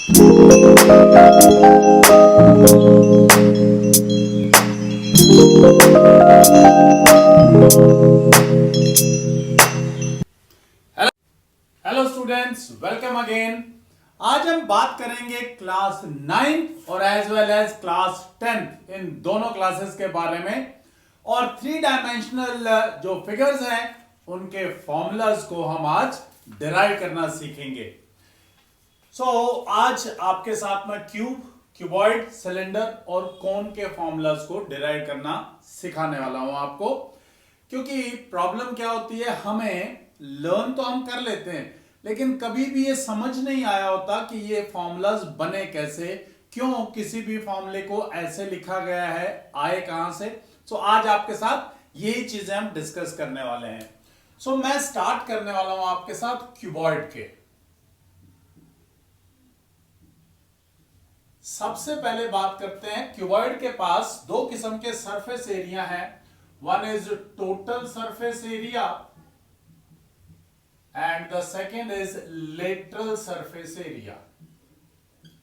Hello students, welcome again. आज हम बात करेंगे क्लास 9 और एज वेल एज क्लास 10 इन दोनों क्लासेस के बारे में, और 3 डायमेंशनल जो फिगर्स हैं उनके फॉर्मूलाज को हम आज डिराइव करना सीखेंगे। आज आपके साथ में क्यूब, क्यूबॉइड, सिलेंडर और कोन के फॉर्मूलाज को डिराइव करना सिखाने वाला हूं आपको। क्योंकि प्रॉब्लम क्या होती है, हमें लर्न तो हम कर लेते हैं लेकिन कभी भी ये समझ नहीं आया होता कि ये फॉर्मूलाज बने कैसे, क्यों किसी भी फॉर्मूले को ऐसे लिखा गया है, आए कहां से। आज आपके साथ यही चीजें हम डिस्कस करने वाले हैं। मैं स्टार्ट करने वाला हूं आपके साथ क्यूबॉइड के। सबसे पहले बात करते हैं, क्यूबॉइड के पास दो किस्म के सरफेस एरिया हैं। One is total surface area and the second is lateral surface area.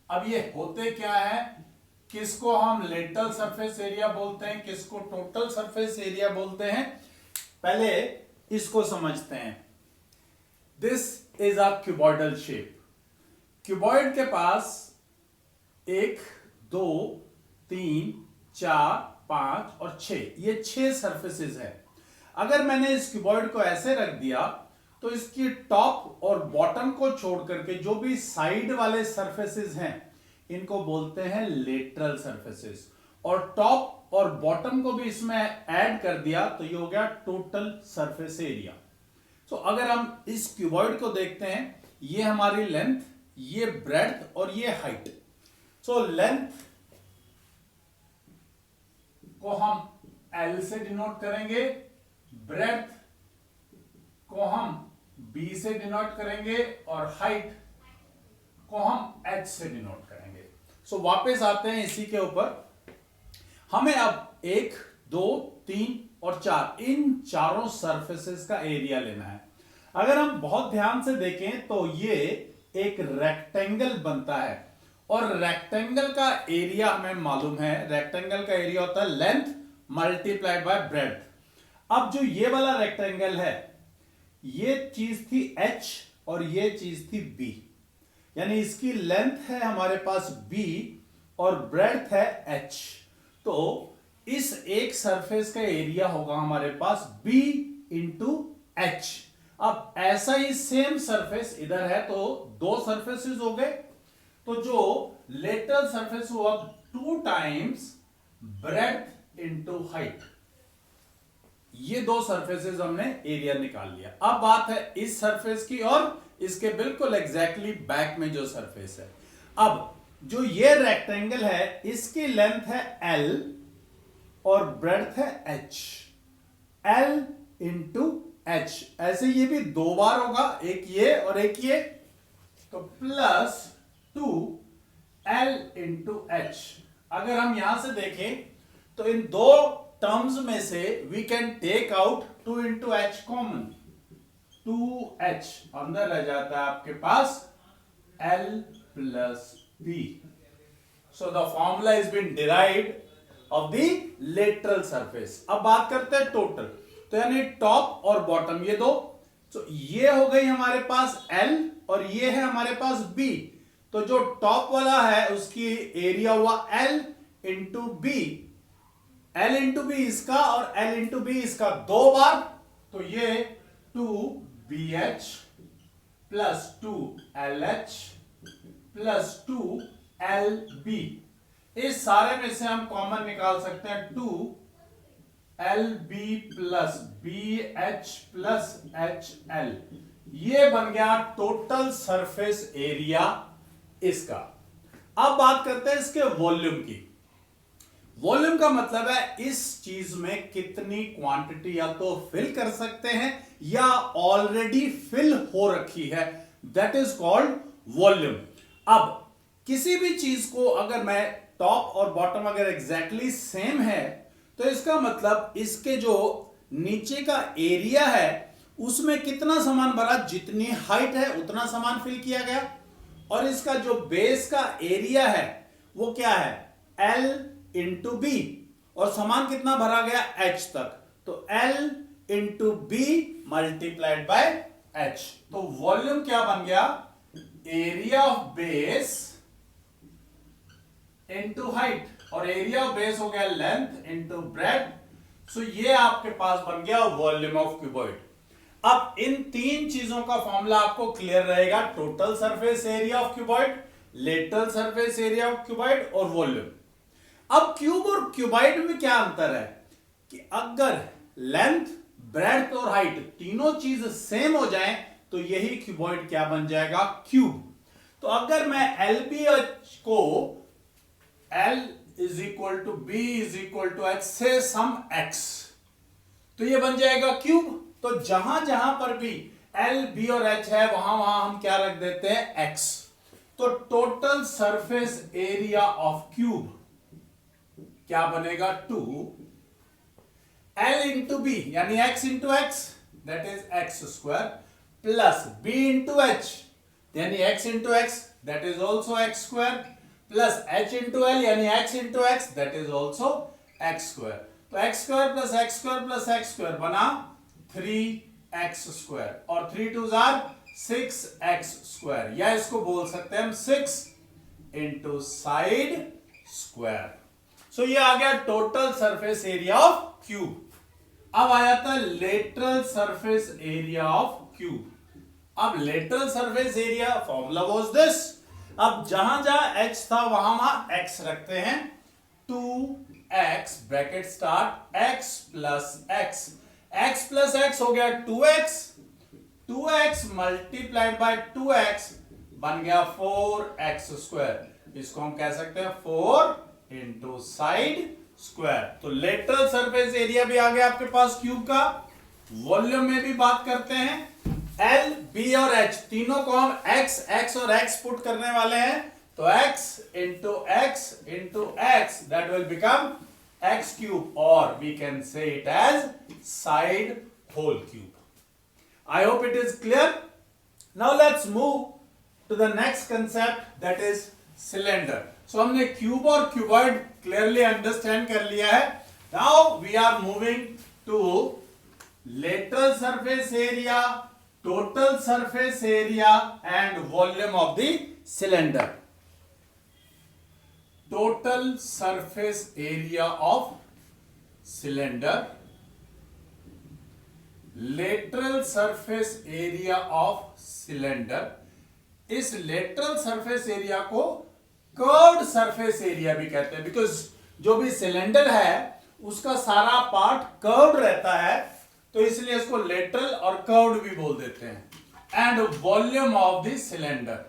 अब ये होते क्या है, किसको हम लेटरल सरफेस एरिया बोलते हैं, किसको टोटल सरफेस एरिया बोलते हैं, पहले इसको समझते हैं। This is a cuboidal shape. Cuboid के पास 1, 2, 3, 4, 5 और 6, ये 6 सरफेसेस है। अगर मैंने इस क्यूबॉइड को ऐसे रख दिया तो इसकी टॉप और बॉटम को छोड़ करके जो भी साइड वाले सरफेसेस हैं इनको बोलते हैं लेटरल सरफेसेस, और टॉप और बॉटम को भी इसमें ऐड कर दिया तो ये हो गया टोटल सरफेस एरिया। अगर हम इस क्यूबॉइड को देखते हैं, ये हमारी लेंथ, ये ब्रेड्थ और ये हाइट। लेंथ को हम L से डिनोट करेंगे, ब्रेड्थ को हम B से डिनोट करेंगे और हाइट को हम H से डिनोट करेंगे। वापस आते हैं इसी के ऊपर। हमें अब 1, 2, 3 और 4 इन चारों सरफेसेस का एरिया लेना है। अगर हम बहुत ध्यान से देखें तो ये एक रेक्टेंगल बनता है, और रेक्टेंगल का एरिया हमें मालूम है, रेक्टेंगल का एरिया होता है लेंथ मल्टीप्लाइड बाय ब्रेड्थ। अब जो ये वाला रेक्टेंगल है, ये चीज थी H और ये चीज थी B, यानी इसकी लेंथ है हमारे पास B और ब्रेड्थ है H। तो इस एक सरफेस का एरिया होगा हमारे पास B इंटू H। अब ऐसा ही सेम सरफेस इधर है तो दो सरफेसेस हो गए, तो जो लेटरल सरफेस हुआ 2 टाइम्स ब्रेड्थ इंटू हाइट। ये दो सरफेसेस हमने एरिया निकाल लिया। अब बात है इस सरफेस की और इसके बिल्कुल एग्जैक्टली बैक में जो सरफेस है। अब जो ये रेक्टेंगल है इसकी लेंथ है L और ब्रेड्थ है H। L इंटू H, ऐसे ये भी 2 बार होगा, एक ये और एक ये, तो प्लस 2L इंटू H। अगर हम यहां से देखें तो इन दो टर्म्स में से we can take out 2 into H common, 2H अंदर रह जाता है आपके पास L plus B। The formula is been derived of the lateral surface. अब बात करते हैं टोटल, तो यानी टॉप और बॉटम ये दो, तो ये हो गई हमारे पास L और ये है हमारे पास B। तो जो टॉप वाला है उसकी एरिया हुआ L into B, L into B इसका और L इंटू बी इसका 2 बार, तो ये 2BH plus 2LH plus 2LB। इस सारे में से हम कॉमन निकाल सकते हैं 2LB plus BH plus HL। ये बन गया टोटल सरफेस एरिया इसका। अब बात करते हैं इसके वॉल्यूम की। वॉल्यूम का मतलब है इस चीज में कितनी क्वांटिटी या तो फिल कर सकते हैं या ऑलरेडी फिल हो रखी है, दैट इज कॉल्ड वॉल्यूम। अब किसी भी चीज को अगर मैं टॉप और बॉटम अगर एग्जैक्टली सेम है तो इसका मतलब इसके जो नीचे का एरिया है उसमें कितना सामान भरा, जितनी हाइट है उतना सामान फिल किया गया। और इसका जो बेस का एरिया है वो क्या है, L इंटू बी, और समान कितना भरा गया, H तक, तो L into B multiplied by H। तो वॉल्यूम क्या बन गया, area of base into height, और एरिया ऑफ बेस हो गया लेंथ इंटू ब्रेड। सो ये आपके पास बन गया वॉल्यूम ऑफ क्यूबॉइड। अब इन तीन चीजों का फॉर्मूला आपको क्लियर रहेगा, total surface area of cuboid, lateral surface area of cuboid और वॉल्यूम। अब क्यूब और क्यूबॉइड में क्या अंतर है कि अगर लेंथ, ब्रेड्थ और हाइट तीनों चीज सेम हो जाएं तो यही क्यूबॉइड क्या बन जाएगा, क्यूब। तो अगर मैं LBH को L is equal to B is equal to H से सम x, तो ये बन जाएगा क्यूब। तो जहां जहां पर भी L, B और H है वहां वहां हम क्या रख देते हैं, x। तो total surface area of cube क्या बनेगा, 2L इंटू बी यानी x into x, that is x square, plus b into H यानी x into x, that is also x square, plus h into L यानी x into x, that is also x square. तो x square plus x square plus x square बना 3x square, और 3 2 jar 6x square, या इसको बोल सकते हैं हम 6 इंटू साइड स्क्वायर। सो ये आ गया total surface area of cube. अब आ जाता है lateral surface area of cube. अब lateral surface area formula was this. अब जहां जहां h था वहां वहां x रखते हैं, 2x bracket start x plus x हो गया 2x मल्टीप्लाइड बाय 2x बन गया 4x स्क्वायर। इसको हम कह सकते हैं 4 इंटू साइड स्क्वायर। तो लेटरल सरफेस एरिया भी आ गया आपके पास क्यूब का। वॉल्यूम में भी बात करते हैं, L, B और H तीनों को हम x और x पुट करने वाले हैं, तो x into x that will become x cube, और we can say it as side whole cube. I hope it is clear. Now let's move to the next concept, that is cylinder. So हमने cube और cuboid clearly understand कर लिया है। Now we are moving to lateral surface area, total surface area and volume of the cylinder. Total surface area of cylinder, lateral surface area of cylinder. इस lateral surface area को curved surface area भी कहते हैं, because जो भी cylinder है उसका सारा पार्ट कर्व्ड रहता है, तो इसलिए इसको लेटरल और कर्व्ड भी बोल देते हैं। And volume of the cylinder,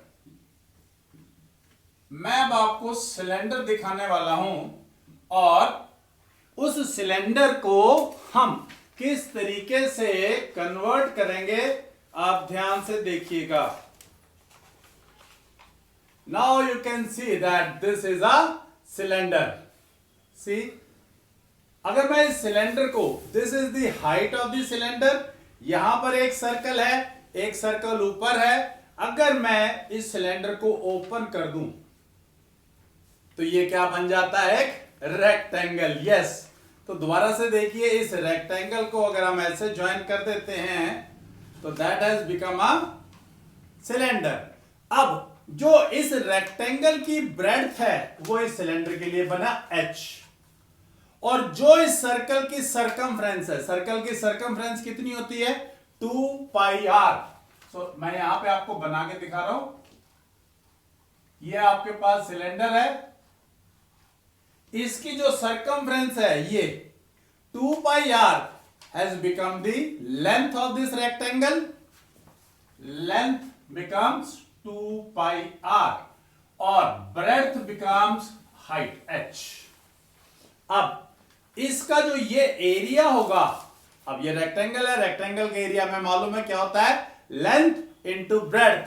मैं अब आपको सिलेंडर दिखाने वाला हूं, और उस सिलेंडर को हम किस तरीके से कन्वर्ट करेंगे आप ध्यान से देखिएगा। Now you can see that this is a cylinder. See, अगर मैं इस सिलेंडर को, this is the height of the cylinder, यहां पर एक सर्कल है, एक सर्कल ऊपर है। अगर मैं इस सिलेंडर को ओपन कर दूं तो ये क्या बन जाता है, एक रेक्टेंगल। यस, तो दोबारा से देखिए, इस रेक्टेंगल को अगर हम ऐसे ज्वाइन कर देते हैं तो that has become a cylinder. अब जो इस रेक्टेंगल की ब्रेड्थ है वो इस सिलेंडर के लिए बना h, और जो इस सर्कल की सरकमफ्रेंस है, सर्कल की सरकमफ्रेंस कितनी होती है, 2 पाई r। सो मैं यहां पे आपको बना के दिखा रहा हूं, ये आपके पास सिलेंडर है, इसकी जो सरकमफ्रेंस है ये 2 pi r has become the length of this rectangle, length becomes 2 pi r और ब्रेड्थ बिकम्स हाइट h। अब इसका जो ये एरिया होगा, अब ये रेक्टेंगल है, रेक्टेंगल के एरिया में मालूम है क्या होता है, लेंथ इंटू ब्रेड्थ,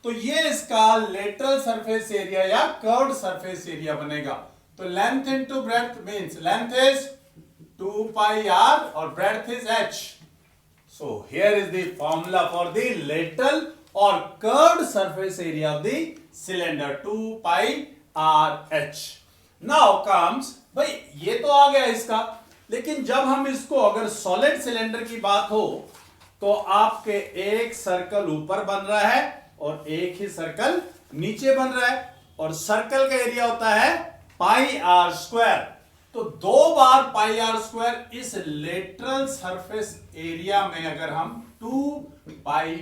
तो ये इसका लेटरल सरफेस एरिया या कर्व्ड सरफेस एरिया बनेगा। तो length into breadth means length is 2 pi r और breadth is h। So here is the formula for the lateral और curved surface area of the cylinder 2 pi r h. Now comes, भाई ये तो आ गया इसका, लेकिन जब हम इसको अगर सॉलिड सिलेंडर की बात हो तो आपके एक सर्कल ऊपर बन रहा है और एक ही सर्कल नीचे बन रहा है, और सर्कल का एरिया होता है पाई आर स्क्वायर। तो 2 बार पाई आर स्क्वायर इस लेटरल सरफेस एरिया में अगर हम 2 पाई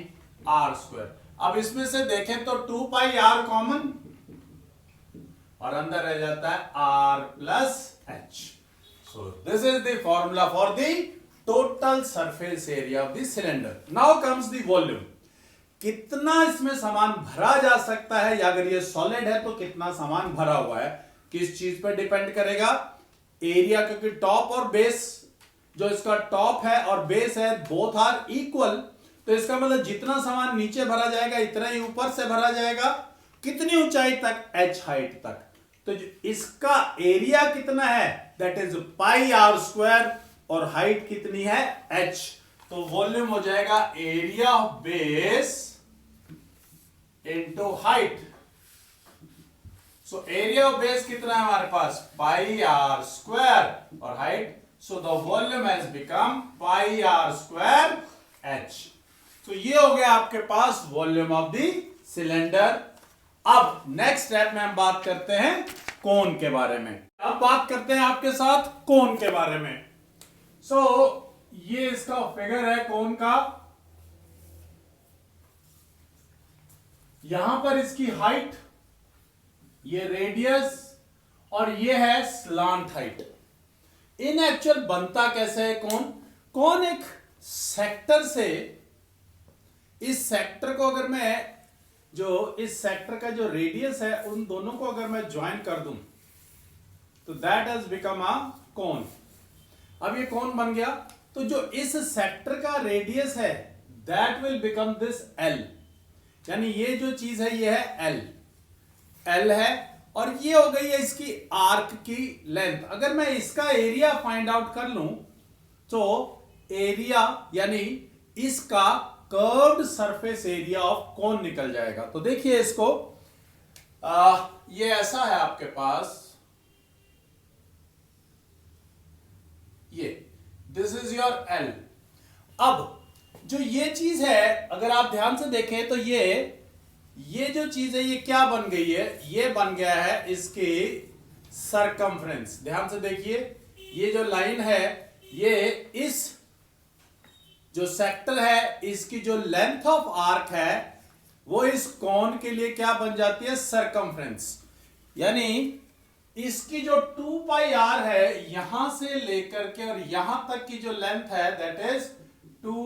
आर स्क्वायर, अब इसमें से देखें तो 2 पाई आर कॉमन और अंदर रह जाता है R plus H. So this is the formula for the total surface area of the cylinder. Now comes the volume. कितना इसमें सामान भरा जा सकता है, या अगर ये सॉलिड है तो कितना सामान भरा हुआ है, किस चीज पर डिपेंड करेगा? एरिया, क्योंकि टॉप और बेस, जो इसका टॉप है और बेस है, बोथ आर इक्वल, तो इसका मतलब जितना सामान नीचे भरा जाएगा इतना ही ऊपर से भरा जाएगा। कितनी ऊंचाई तक? h हाइट तक। तो इसका एरिया कितना है? That is pi are square, और हाइट कितनी है? h। तो वॉल्यूम हो जाएगा area of base into height. So area of base कितना है हमारे पास? पाई आर स्क्वायर, और height, so the volume has become pi are square h। तो ये हो गया आपके पास वॉल्यूम ऑफ द सिलेंडर। अब नेक्स्ट स्टेप में हम बात करते हैं कोन के बारे में। अब बात करते हैं आपके साथ कोन के बारे में। सो ये इसका फिगर है कोन का। यहां पर इसकी हाइट, ये रेडियस, और ये है स्लांट हाइट। इन एक्चुअल बनता कैसे है कोन? कोन एक सेक्टर से, इस सेक्टर को अगर मैं, जो इस सेक्टर का जो रेडियस है, उन दोनों को अगर मैं ज्वाइन कर दूं तो दैट हैज बिकम अ कोन। अब ये कोन बन गया, तो जो इस सेक्टर का रेडियस है that will become this L, यानी ये जो चीज है ये है एल, एल है, और ये हो गई है इसकी आर्क की लेंथ। अगर मैं इसका एरिया फाइंड आउट कर लूं तो एरिया यानी इसका curved surface area of cone निकल जाएगा। तो देखिए इसको, ये ऐसा है आपके पास, ये दिस इज योर एल। अब जो ये चीज है अगर आप ध्यान से देखें तो ये जो चीज है ये क्या बन गई है? ये बन गया है इसकी सरकमफ्रेंस। ध्यान से देखिए, ये जो लाइन है ये इस जो सेक्टर है इसकी जो लेंथ ऑफ आर्क है वो इस कोन के लिए क्या बन जाती है? सरकमफ्रेंस। यानी इसकी जो 2 पाई आर है यहां से लेकर के और यहां तक की जो लेंथ है दैट इज 2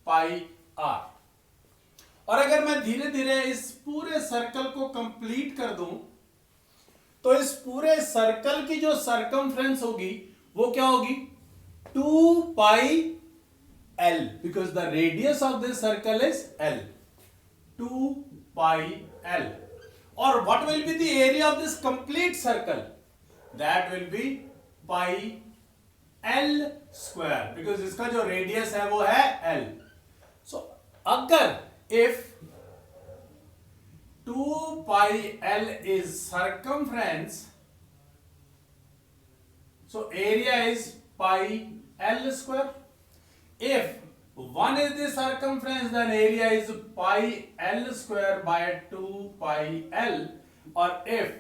पाई आर। और अगर मैं धीरे धीरे इस पूरे सर्कल को कंप्लीट कर दूं तो इस पूरे सर्कल की जो सरकमफ्रेंस होगी वो क्या होगी? 2 pi L, because the radius of this circle is L, 2 pi L. और what will be the area of this complete circle? That will be pi L square, because इसका जो रेडियस है वो है L. So अगर if 2 pi L is circumference, so area is pi L square. If 1 is the circumference, then area is pi L square by 2 pi L. Or if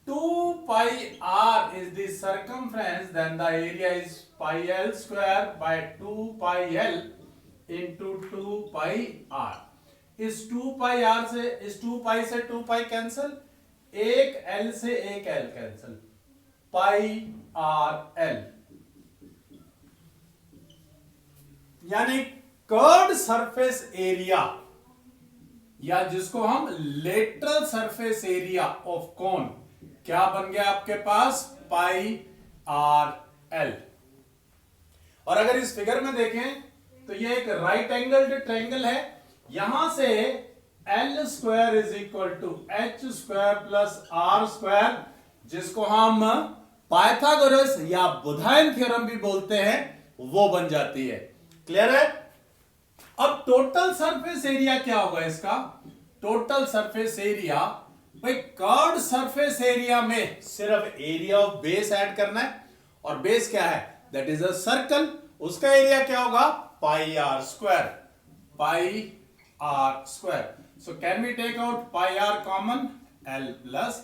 2 pi R is the circumference, then the area is pi L square by 2 pi L into 2 pi R. इस 2 pi R से, इस 2 pi से 2 pi cancel, एक L से एक L cancel, pi R L। यानी curved surface area, या जिसको हम lateral surface area of cone, क्या बन गया आपके पास? Pi R L. और अगर इस फिगर में देखें तो ये एक राइट एंगल्ड ट्रायंगल है। यहां से L square is equal to H square plus R square, जिसको हम पाइथागोरस या बुधायन थ्योरम भी बोलते हैं, वो बन जाती है। क्लियर है? अब टोटल सरफेस एरिया क्या होगा इसका? टोटल सरफेस एरिया, भाई कर्व्ड सरफेस एरिया में सिर्फ एरिया ऑफ बेस ऐड करना है, और बेस क्या है? दैट इज अ सर्कल, उसका एरिया क्या होगा? Pi are square, pi are square. So can we take out pi r common? L plus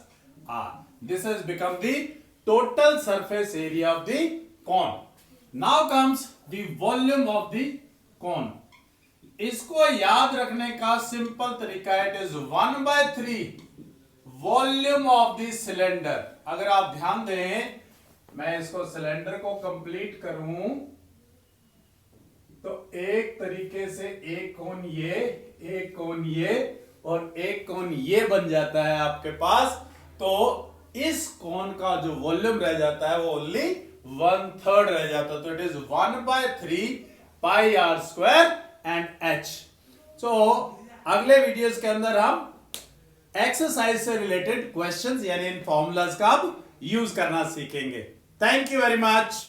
r. This has become the total surface area of the cone. Now comes the volume of the cone. इसको याद रखने का simple तरीका है, it is 1/3 volume of the cylinder. अगर आप ध्यान दें, मैं इसको सिलेंडर को कंप्लीट करूं तो एक तरीके से एक कोन ये, एक कोन ये और एक कोन ये बन जाता है आपके पास. तो इस कोन का जो वॉल्यूम रह जाता है वो ओनली 1/3 रह जाता है. तो it is 1/3 pi are square and h. So अगले वीडियोस के अंदर हम एक्सरसाइज से रिलेटेड क्वेश्चंस यानी इन फॉर्मूलाज का यूज करना सीखेंगे. Thank you very much.